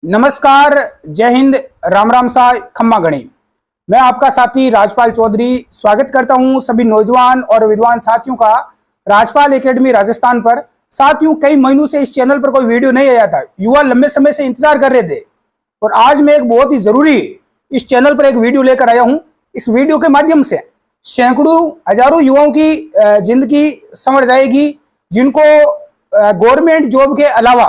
नमस्कार, जय हिंद, राम राम साय, खम्मा गणी। मैं आपका साथी राजपाल चौधरी स्वागत करता हूं सभी नौजवान और विद्वान साथियों का राजपाल एकेडमी राजस्थान पर। साथियों, कई महीनों से इस चैनल पर कोई वीडियो नहीं आया था। युवा लंबे समय से इंतजार कर रहे थे और आज मैं एक बहुत ही जरूरी इस चैनल पर एक वीडियो लेकर आया हूं। इस वीडियो के माध्यम से सैकड़ों हजारों युवाओं की जिंदगी संवर जाएगी, जिनको गवर्नमेंट जॉब के अलावा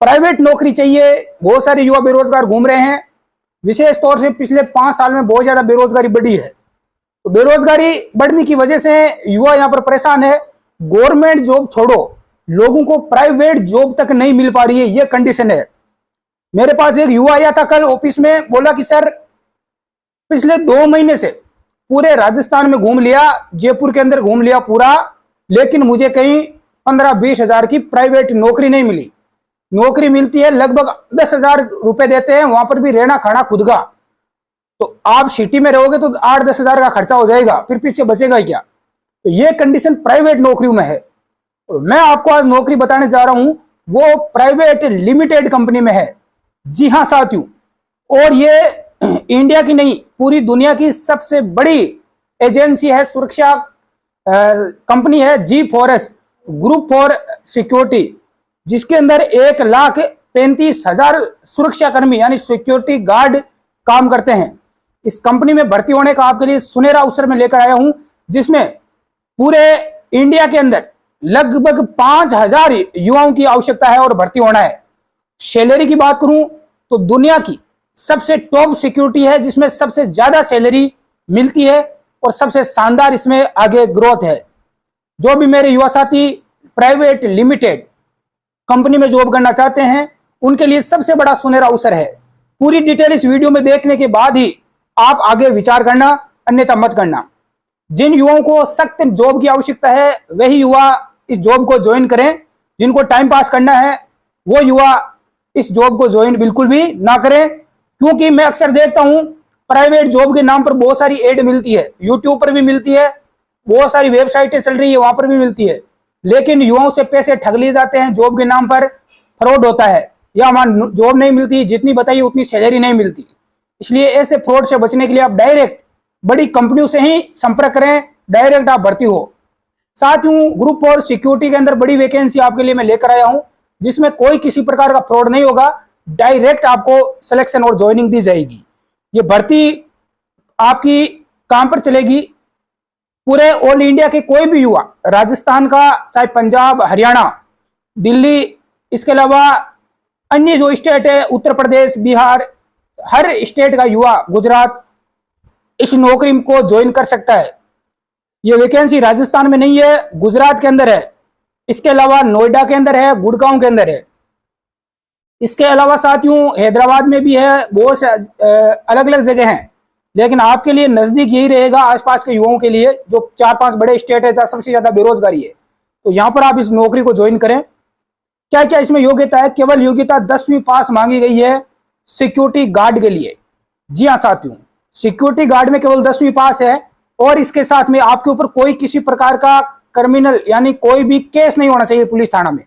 प्राइवेट नौकरी चाहिए। बहुत सारे युवा बेरोजगार घूम रहे हैं। विशेष तौर से पिछले 5 साल में बहुत ज्यादा बेरोजगारी बढ़ी है। तो बेरोजगारी बढ़ने की वजह से युवा यहाँ पर परेशान है। गवर्नमेंट जॉब छोड़ो, लोगों को प्राइवेट जॉब तक नहीं मिल पा रही है, ये कंडीशन है। मेरे पास एक युवा आया था कल ऑफिस में, बोला कि सर पिछले 2 महीने से पूरे राजस्थान में घूम लिया, जयपुर के अंदर घूम लिया पूरा, लेकिन मुझे कहीं 15-20 हजार की प्राइवेट नौकरी नहीं मिली। नौकरी मिलती है लगभग 10,000 रुपए देते हैं, वहां पर भी रहना खाना खुद का। तो आप सिटी में रहोगे तो 8-10 हजार का खर्चा हो जाएगा, फिर पीछे बचेगा क्या। तो ये कंडीशन प्राइवेट नौकरियों में है। और मैं आपको आज नौकरी बताने जा रहा हूं, वो प्राइवेट लिमिटेड कंपनी में है। जी हाँ साथियों, और ये इंडिया की नहीं पूरी दुनिया की सबसे बड़ी एजेंसी है, सुरक्षा कंपनी है, G4S ग्रुप फॉर सिक्योरिटी, जिसके अंदर 1,35,000 सुरक्षा कर्मी यानी सिक्योरिटी गार्ड काम करते हैं। इस कंपनी में भर्ती होने का आपके लिए सुनहरा अवसर में लेकर आया हूं, जिसमें पूरे इंडिया के अंदर लगभग 5,000 युवाओं की आवश्यकता है और भर्ती होना है। सैलरी की बात करूं तो दुनिया की सबसे टॉप सिक्योरिटी है, जिसमें सबसे ज्यादा सैलरी मिलती है और सबसे शानदार इसमें आगे ग्रोथ है। जो भी मेरे युवा साथी प्राइवेट लिमिटेड कंपनी में जॉब करना चाहते हैं, उनके लिए सबसे बड़ा सुनहरा अवसर है। पूरी डिटेल इस वीडियो में देखने के बाद ही आप आगे विचार करना, अन्यथा मत करना। जिन युवाओं को सख्त जॉब की आवश्यकता है वही युवा इस जॉब को ज्वाइन करें। जिनको टाइम पास करना है वो युवा इस जॉब को ज्वाइन बिल्कुल भी ना करें, क्योंकि मैं अक्सर देखता हूं प्राइवेट जॉब के नाम पर बहुत सारी एड मिलती है, यूट्यूब पर भी मिलती है, बहुत सारी वेबसाइटें चल रही है वहां पर भी मिलती है, लेकिन युवाओं से पैसे ठग लिए जाते हैं। जॉब के नाम पर फ्रॉड होता है, या वहां जॉब नहीं मिलती, जितनी बताइए उतनी सैलरी नहीं मिलती। इसलिए ऐसे फ्रॉड से बचने के लिए आप डायरेक्ट बड़ी कंपनियों से ही संपर्क करें, डायरेक्ट आप भर्ती हो। साथियों, ग्रुप और सिक्योरिटी के अंदर बड़ी वैकेंसी आपके लिए मैं लेकर आया हूं, जिसमें कोई किसी प्रकार का फ्रॉड नहीं होगा। डायरेक्ट आपको सिलेक्शन और ज्वाइनिंग दी जाएगी। ये भर्ती आपकी काम पर चलेगी। पूरे ऑल इंडिया के कोई भी युवा, राजस्थान का, चाहे पंजाब, हरियाणा, दिल्ली, इसके अलावा अन्य जो स्टेट है, उत्तर प्रदेश, बिहार, हर स्टेट का युवा, गुजरात, इस नौकरी को ज्वाइन कर सकता है। यह वैकेंसी राजस्थान में नहीं है, गुजरात के अंदर है, इसके अलावा नोएडा के अंदर है, गुड़गांव के अंदर है, इसके अलावा साथियों हैदराबाद में भी है, बहुत से अलग अलग जगह हैं। लेकिन आपके लिए नजदीक यही रहेगा, आसपास के युवाओं के लिए, जो 4-5 बड़े स्टेट है जहां सबसे ज्यादा बेरोजगारी है, तो यहां पर आप इस नौकरी को ज्वाइन करें। क्या क्या इसमें योग्यता है? केवल योग्यता 10वीं पास मांगी गई है सिक्योरिटी गार्ड के लिए। जी हाँ साथियों, सिक्योरिटी गार्ड में केवल 10वीं पास है, और इसके साथ में आपके ऊपर कोई किसी प्रकार का क्रिमिनल यानी कोई भी केस नहीं होना चाहिए, पुलिस थाना में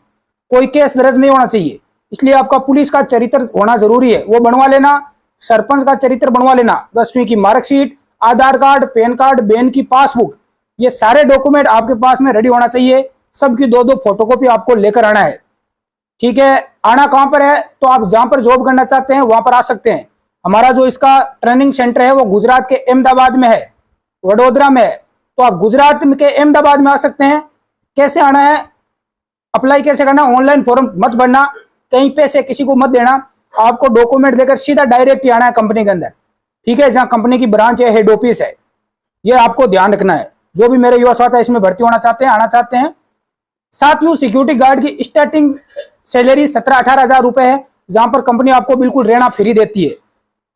कोई केस दर्ज नहीं होना चाहिए। इसलिए आपका पुलिस का चरित्र होना जरूरी है, वो बनवा लेना। सरपंच का चरित्र बनवा लेना, 10वीं की मार्कशीट, आधार कार्ड, पैन कार्ड, बहन की पासबुक, ये सारे डॉक्यूमेंट आपके पास में रेडी होना चाहिए। सबकी 2-2 फोटोकॉपी आपको लेकर आना है। ठीक है, आना कहां पर है? तो आप जहां पर जॉब करना चाहते हैं वहां पर आ सकते हैं। हमारा जो इसका ट्रेनिंग सेंटर है वो गुजरात के अहमदाबाद में है, वडोदरा में है। तो आप गुजरात के अहमदाबाद में आ सकते हैं। कैसे आना है, अप्लाई कैसे करना? ऑनलाइन फॉर्म मत भरना, कहीं पैसे किसी को मत देना, आपको डॉक्यूमेंट देकर सीधा डायरेक्ट ही आना है कंपनी के अंदर। ठीक है, जहां कंपनी की ब्रांच है, हेड ऑफिस है, ये आपको ध्यान रखना है। जो भी मेरे युवा साथी इसमें भर्ती होना चाहते हैं, आना चाहते हैं। साथियों, सिक्योरिटी गार्ड की स्टार्टिंग सैलरी 17-18 हजार रुपए है, जहां पर कंपनी आपको बिल्कुल रहना फ्री देती है।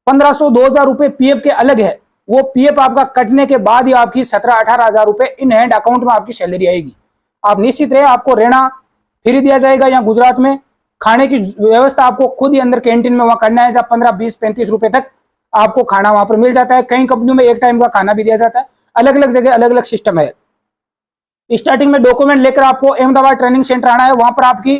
1500-2000 रुपए पीएफ के अलग है, वो पीएफ आपका कटने के बाद ही आपकी 17-18 हजार रुपए इन हैंड अकाउंट में आपकी सैलरी आएगी। आप निश्चित रहे, आपको रहना फ्री दिया जाएगा। यहाँ गुजरात में खाने की व्यवस्था आपको खुद ही अंदर कैंटीन में वहां करना है, जहां 15, 20, 35 रुपए तक आपको खाना वहां पर मिल जाता है। कई कंपनियों में एक टाइम का खाना भी दिया जाता है। अलग अलग जगह अलग अलग सिस्टम है। स्टार्टिंग में डॉक्यूमेंट लेकर आपको अहमदाबाद ट्रेनिंग सेंटर आना है, वहां पर आपकी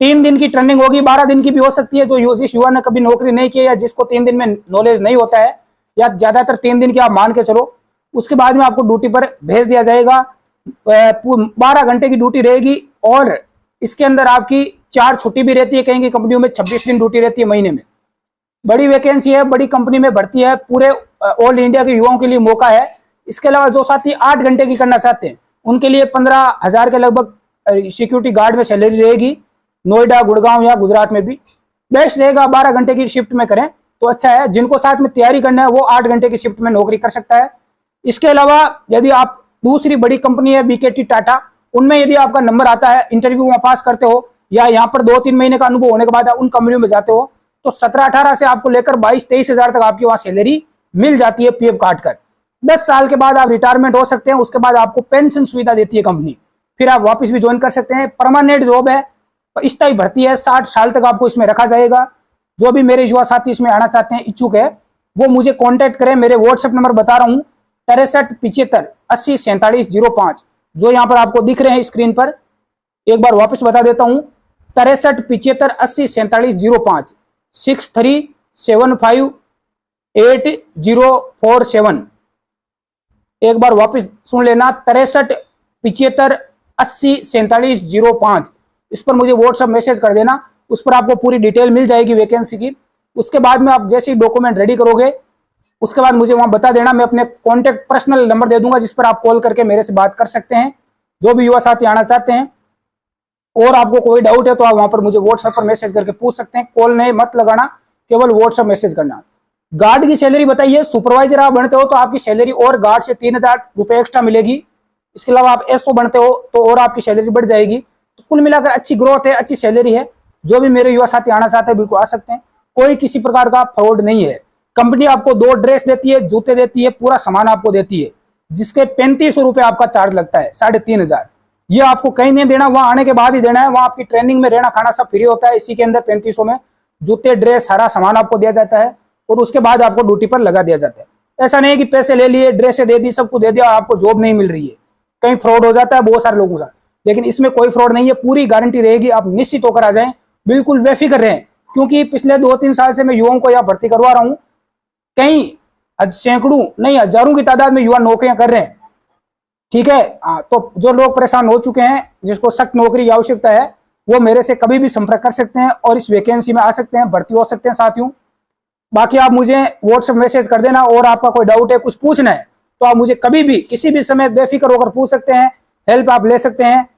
3 दिन की ट्रेनिंग होगी, 12 दिन की भी हो सकती है। जो जिस युवा ने कभी नौकरी नहीं की या जिसको 3 दिन में नॉलेज नहीं होता है, या ज्यादातर 3 दिन की आप मान के चलो, उसके बाद में आपको ड्यूटी पर भेज दिया जाएगा। 12 घंटे की ड्यूटी रहेगी और इसके अंदर आपकी 4 छुट्टी भी रहती है। कहीं की कंपनियों में 26 दिन ड्यूटी रहती है महीने में। बड़ी वैकेंसी है, बड़ी कंपनी में भर्ती है, पूरे ऑल इंडिया के युवाओं के लिए मौका है। इसके अलावा जो साथी 8 घंटे की करना चाहते हैं उनके लिए 15,000 के लगभग सिक्योरिटी गार्ड में सैलरी रहेगी। नोएडा, गुड़गांव या गुजरात में भी बेस्ट रहेगा। 12 घंटे की शिफ्ट में करें तो अच्छा है। जिनको साथ में तैयारी करना है वो 8 घंटे की शिफ्ट में नौकरी कर सकता है। इसके अलावा यदि आप दूसरी बड़ी कंपनी है बीकेटी, टाटा, उनमें यदि आपका नंबर आता है, इंटरव्यू में पास करते हो या यहाँ पर 2-3 महीने का अनुभव होने के बाद उन कंपनियों में जाते हो तो 17-18 से आपको लेकर 22-23 हजार तक आपकी वहां सैलरी मिल जाती है पीएफ काट कर। 10 साल के बाद आप रिटायरमेंट हो सकते हैं। उसके बाद आपको पेंशन सुविधा देती है कंपनी, फिर आप वापस भी ज्वाइन कर सकते हैं। परमानेंट जॉब है, स्थायी भर्ती है, 60 साल तक आपको इसमें रखा जाएगा। जो भी मेरे युवा साथी इसमें आना चाहते हैं, इच्छुक है, वो मुझे कॉन्टेक्ट करें। मेरे व्हाट्सएप नंबर बता रहा हूँ 6375804705, जो यहाँ पर आपको दिख रहे हैं स्क्रीन पर। एक बार वापस बता देता हूँ 6375804705, 63758047। एक बार वापस सुन लेना 6375804705। इस पर मुझे व्हाट्सएप मैसेज कर देना, उस पर आपको पूरी डिटेल मिल जाएगी वैकेंसी की। उसके बाद में आप जैसे ही डॉक्यूमेंट रेडी करोगे उसके बाद मुझे वहां बता देना। मैं अपने कॉन्टेक्ट पर्सनल नंबर दे दूंगा जिस पर आप कॉल करके मेरे से बात कर सकते हैं। जो भी युवा साथी आना चाहते हैं और आपको कोई डाउट है तो आप वहां पर मुझे व्हाट्सएप पर मैसेज करके पूछ सकते हैं। कॉल नहीं मत लगाना, केवल व्हाट्सएप मैसेज करना। गार्ड की सैलरी बताइए, सुपरवाइजर आप बनते हो तो आपकी सैलरी और गार्ड से 3,000 रुपए एक्स्ट्रा मिलेगी। इसके अलावा आप एसओ बनते हो तो और आपकी सैलरी बढ़ जाएगी। तो कुल मिलाकर अच्छी ग्रोथ है, अच्छी सैलरी है। जो भी मेरे युवा साथी आना चाहते हैं बिल्कुल आ सकते हैं। कोई किसी प्रकार का फ्रॉड नहीं है। कंपनी आपको 2 ड्रेस देती है, जूते देती है, पूरा सामान आपको देती है, जिसके 3500 रुपए आपका चार्ज लगता है, 3,500। ये आपको कहीं नहीं देना, वहां आने के बाद ही देना है। वहां आपकी ट्रेनिंग में रहना खाना सब फ्री होता है। इसी के अंदर 3500 में जूते, ड्रेस, सारा सामान आपको दिया जाता है और उसके बाद आपको ड्यूटी पर लगा दिया जाता है। ऐसा नहीं है कि पैसे ले लिए, ड्रेसें दे दी, सब कुछ दे दिया, आपको जॉब नहीं मिल रही है। कहीं फ्रॉड हो जाता है बहुत सारे लोगों के साथ, लेकिन इसमें कोई फ्रॉड नहीं है। पूरी गारंटी रहेगी, आप निश्चित होकर आ जाएं, बिल्कुल बेफिक्र रहें। क्योंकि पिछले 2-3 साल से मैं युवाओं को यहाँ भर्ती करवा रहा हूँ। कई सैकड़ों नहीं हजारों की तादाद में युवा नौकरियां कर रहे हैं। ठीक है, तो जो लोग परेशान हो चुके हैं, जिसको सख्त नौकरी की आवश्यकता है, वो मेरे से कभी भी संपर्क कर सकते हैं और इस वैकेंसी में आ सकते हैं, भर्ती हो सकते हैं साथियों। बाकी आप मुझे व्हाट्सएप मैसेज कर देना और आपका कोई डाउट है, कुछ पूछना है तो आप मुझे कभी भी किसी भी समय बेफिक्र होकर पूछ सकते हैं। हेल्प आप ले सकते हैं।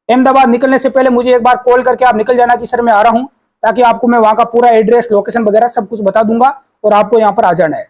अहमदाबाद निकलने से पहले मुझे एक बार कॉल करके आप निकल जाना कि सर मैं आ रहा हूं, ताकि आपको मैं वहां का पूरा एड्रेस, लोकेशन वगैरह सब कुछ बता दूंगा और आपको यहाँ पर आ जाना है।